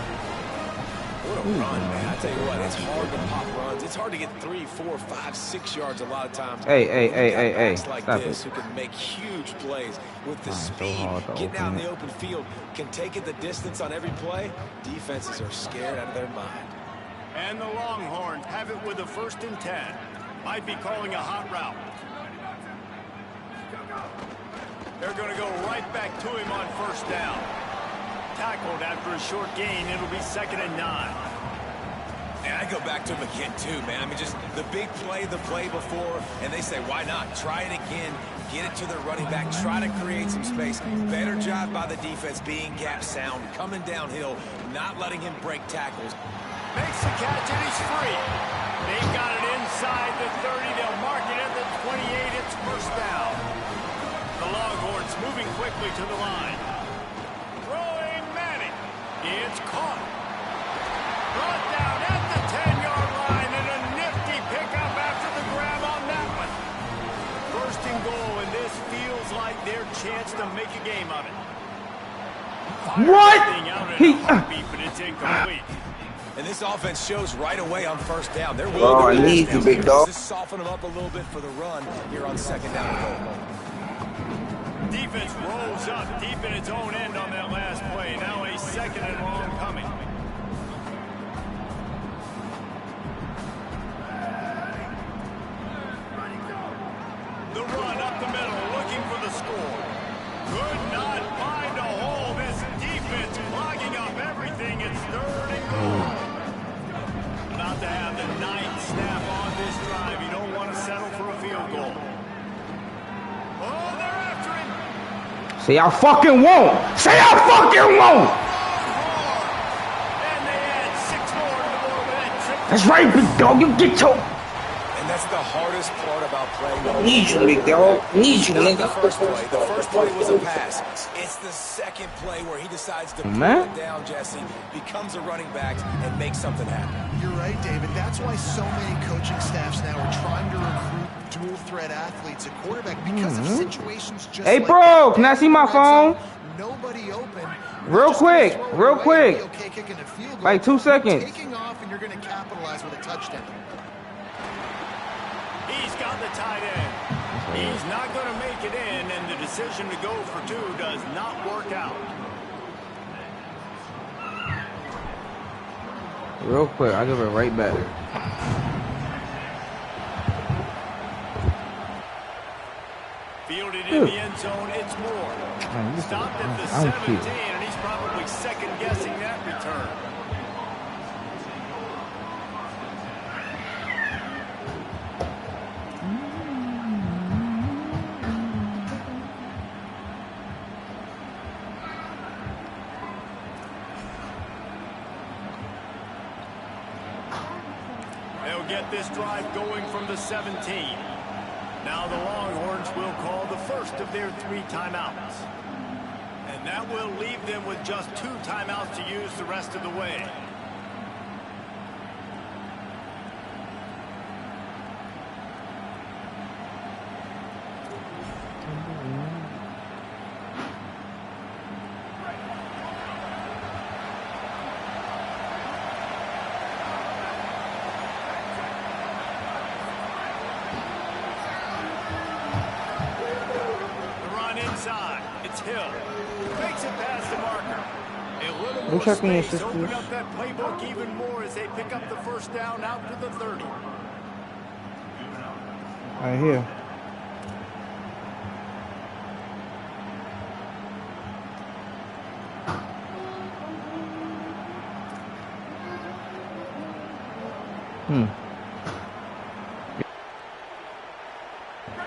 What a run, man. I tell you what, it's hard to pop runs. It's hard to get 3, 4, 5, 6 yards a lot of times. Hey. Like Stop this, it. who can make huge plays with the So speed, hard to getting out in open the open field, can take it the distance on every play. Defenses are scared out of their mind. And the Longhorns have it with a 1st and 10. Might be calling a hot route. They're going to go right back to him on 1st down. Tackled after a short gain. It'll be 2nd and 9. And I go back to him again, too, man. I mean, just the big play, the play before, and they say, why not? Try it again. Get it to their running back. Try to create some space. Better job by the defense being gap sound, coming downhill, not letting him break tackles. Makes the catch, and he's free. They've got it inside the 30. They'll mark it at the 28. It's 1st down. The Longhorns moving quickly to the line. Throwing Manning. It's caught. Brought down at the 10-yard line, and a nifty pickup after the grab on that one. 1st and goal, and this feels like their chance to make a game of it. What? But it's incomplete. And this offense shows right away on 1st down. They're Oh, I willing to need you, big dog. Just soften them up a little bit for the run here on 2nd down and goal. Defense rolls up deep in its own end on that last play. Now a 2nd and long coming. The run up the middle, looking for the score. Could not find a hole. This defense clogging up everything. It's 3rd and goal. About to have the 9th snap on this drive. You don't want to settle for a field goal. Oh, they're after him. Say I fucking won't. Say I fucking won't. And they add 6 more to the board with that trip. That's right, big dog. You get your... And that's the hardest part about playing. Need you, big dog. Need you, nigga. The first play was a pass. It's the 2nd play where he decides to pull it down, Jesse, becomes a running back, and makes something happen. You're right, David. That's why so many coaching staffs now are trying to recruit dual-threat athletes at quarterback because of situations just Hey, like bro, that. can I see my phone? Nobody open. Real quick, real quick. Okay, kicking a field goal. Like 2 seconds. Taking off, and you're going to capitalize with a touchdown. He's got the tight end. He's not going to make it in, and the decision to go for 2 does not work out. Real quick, I'll give it right back. Fielded in the end zone, it's Moore. Man, Stopped at the I don't 17, care. and he's probably second-guessing that return. They'll get this drive going from the 17. Now the Longhorns will call the first of their 3 timeouts. And that will leave them with just 2 timeouts to use the rest of the way. It's Hill. Makes it past the marker. A little more space, open up that playbook even more as they pick up the 1st down out to the 30. Right here.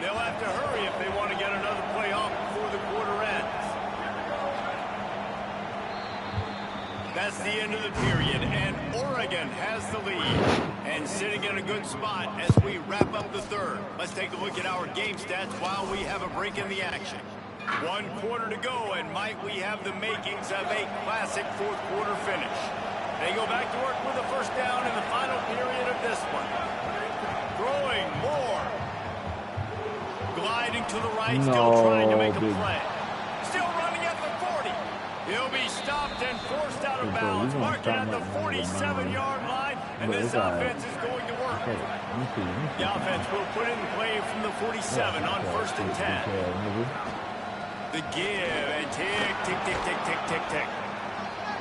They'll have to hurry if they want to get another play off before the quarter ends. That's the end of the period, and Oregon has the lead. And sitting in a good spot as we wrap up the 3rd. Let's take a look at our game stats while we have a break in the action. 1 quarter to go, and might we have the makings of a classic 4th quarter finish. They go back to work with a 1st down in the final period of this one. Throwing more. Gliding to the right, still trying to make a play. Still running at the 40. He'll be stopped and forced out of bounds, marking at the 47-yard line, and this offense is going to work. The offense will put in play from the 47 on 1st and 10. The give and tick, tick, tick, tick, tick, tick, tick.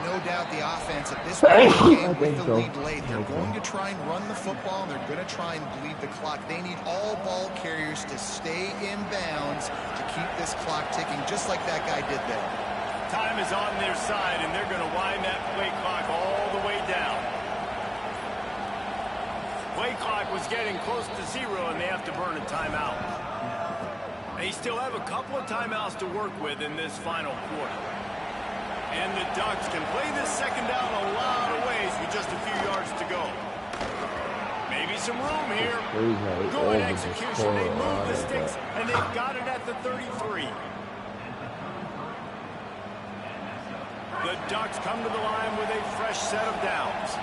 No doubt the offense at this point in the game with the lead late, they're going to try and run the football, and they're going to try and bleed the clock. They need all ball carriers to stay in bounds to keep this clock ticking, just like that guy did there. Time is on their side, and they're going to wind that play clock all the way down. Play clock was getting close to 0, and they have to burn a timeout. They still have a couple of timeouts to work with in this final quarter. And the Ducks can play this second down a lot of ways with just a few yards to go. Maybe some room here. Good execution. They move the sticks, and they've got it at the 33. The Ducks come to the line with a fresh set of downs.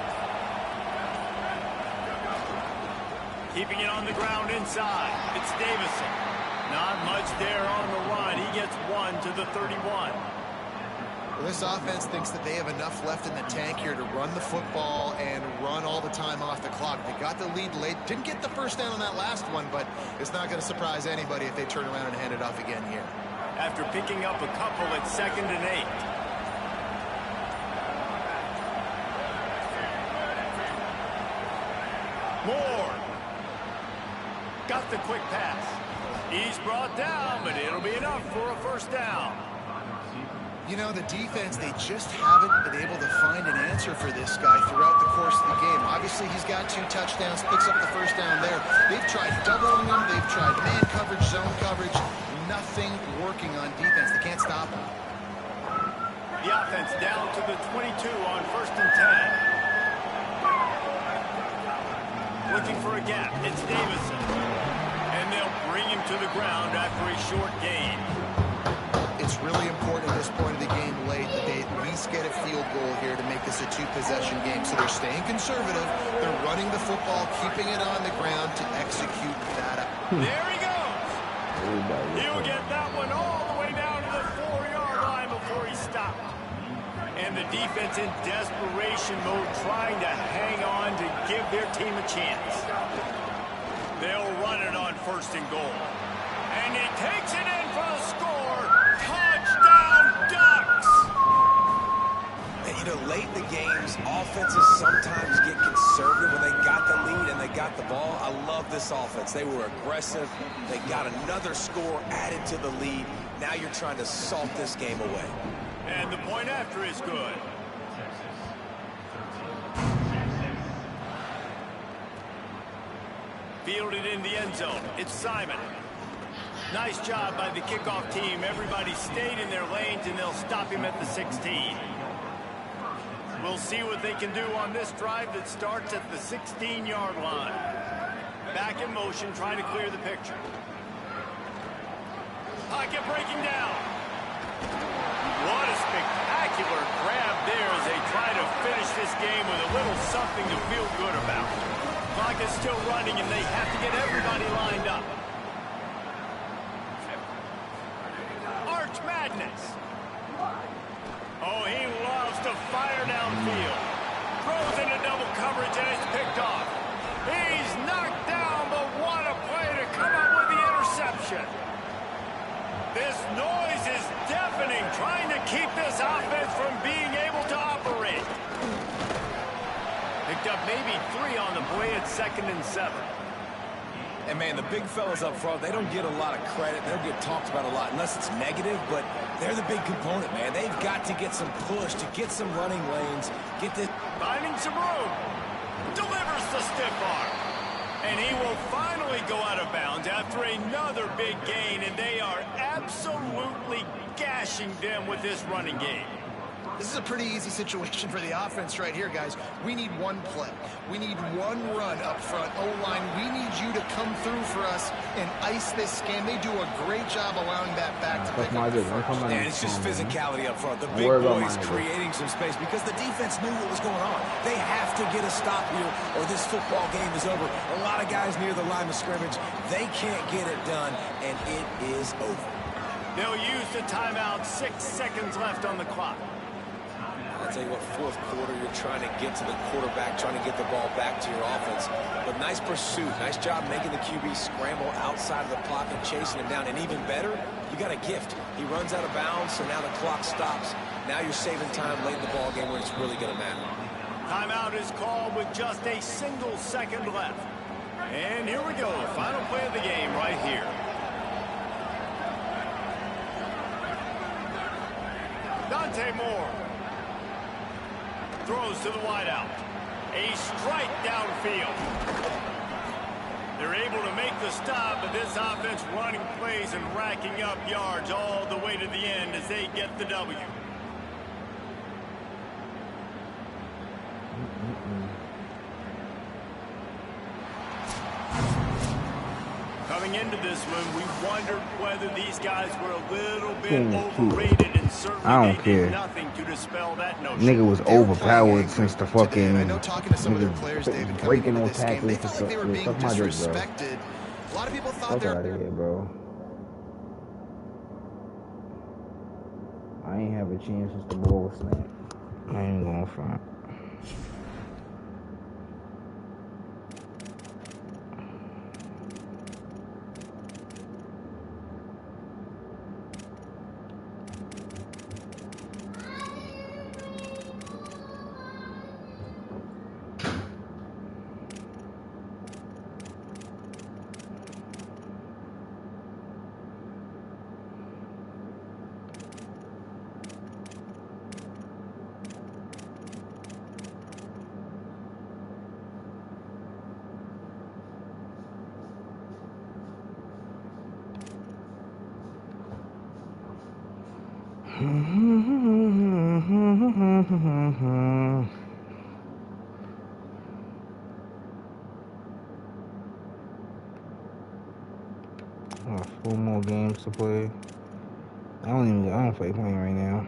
Keeping it on the ground inside. It's Davison. Not much there on the run. He gets 1 to the 31. Well, this offense thinks that they have enough left in the tank here to run the football and run all the time off the clock. They got the lead late. Didn't get the first down on that last one, but it's not going to surprise anybody if they turn around and hand it off again here. After picking up a couple at 2nd and 8. Moore. Got the quick pass. He's brought down, but it'll be enough for a first down. You know, the defense, they just haven't been able to find an answer for this guy throughout the course of the game. Obviously, he's got 2 touchdowns, picks up the first down there. They've tried doubling him. They've tried man coverage, zone coverage. Nothing working on defense. They can't stop him. The offense down to the 22 on 1st and 10. Looking for a gap. It's Davison. And they'll bring him to the ground after a short gain. It's really important at this point of the game late that they at least get a field goal here to make this a 2-possession game. So they're staying conservative. They're running the football, keeping it on the ground to execute that. There he goes. He'll get that one all the way down to the 4-yard line before he stopped. And the defense in desperation mode trying to hang on to give their team a chance. They'll run it on 1st and goal. And he takes it in for the score. Touchdown, Ducks! And, you know, late in the games, offenses sometimes get conservative when they got the lead and they got the ball. I love this offense. They were aggressive. They got another score added to the lead. Now you're trying to salt this game away. And the point after is good. Fielded in the end zone. It's Simon. Nice job by the kickoff team. Everybody stayed in their lanes, and they'll stop him at the 16. We'll see what they can do on this drive that starts at the 16-yard line. Back in motion, trying to clear the picture. Pocket breaking down. What a spectacular grab there as they try to finish this game with a little something to feel good about. Clock is still running, and they have to get everybody lined up. Arch Madness. Oh, he loves to fire downfield. Throws into double coverage, and it's picked off. He's knocked down, but what a play to come up with the interception. This noise is deafening, trying to keep this offense from being able to operate. Picked up maybe 3 on the play at 2nd and 7. And, man, the big fellas up front, they don't get a lot of credit. They don't get talked about a lot unless it's negative, but they're the big component, man. They've got to get some push, to get some running lanes, get this. Finding some room. Delivers the stiff arm. And he will finally go out of bounds after another big gain, and they are absolutely gashing them with this running game. This is a pretty easy situation for the offense right here, guys. We need one play. We need one run up front. O-line, we need you to come through for us and ice this game. They do a great job allowing that back to pick up the first. And it's just physicality up front. The big boys creating some space because the defense knew what was going on. They have to get a stop here or this football game is over. A lot of guys near the line of scrimmage, they can't get it done, and it is over. They'll use the timeout. 6 seconds left on the clock. I'll tell you what, fourth quarter, you're trying to get to the quarterback, trying to get the ball back to your offense. But nice pursuit. Nice job making the QB scramble outside of the pocket, chasing him down. And even better, you got a gift. He runs out of bounds, so now the clock stops. Now you're saving time late in the ball game where it's really going to matter. Timeout is called with just a single second left. And here we go, the final play of the game right here. Dante Moore throws to the wideout. A strike downfield. They're able to make the stop, but this offense running plays and racking up yards all the way to the end as they get the W. Coming into this one, we wondered whether these guys were a little bit overrated, and certainly I don't care. did nothing to dispel that notion. Nigga was overpowered since the fucking I know talking to some of their players, David, coming breaking into no this game, they tackles. felt like they were being Suck my dick, bro. disrespected. A lot of people thought Fuck they out were... of here, bro. I ain't have a chance since the ball was snapped. I ain't gonna front. Oh, 4 more games to play. I don't feel like playing right now.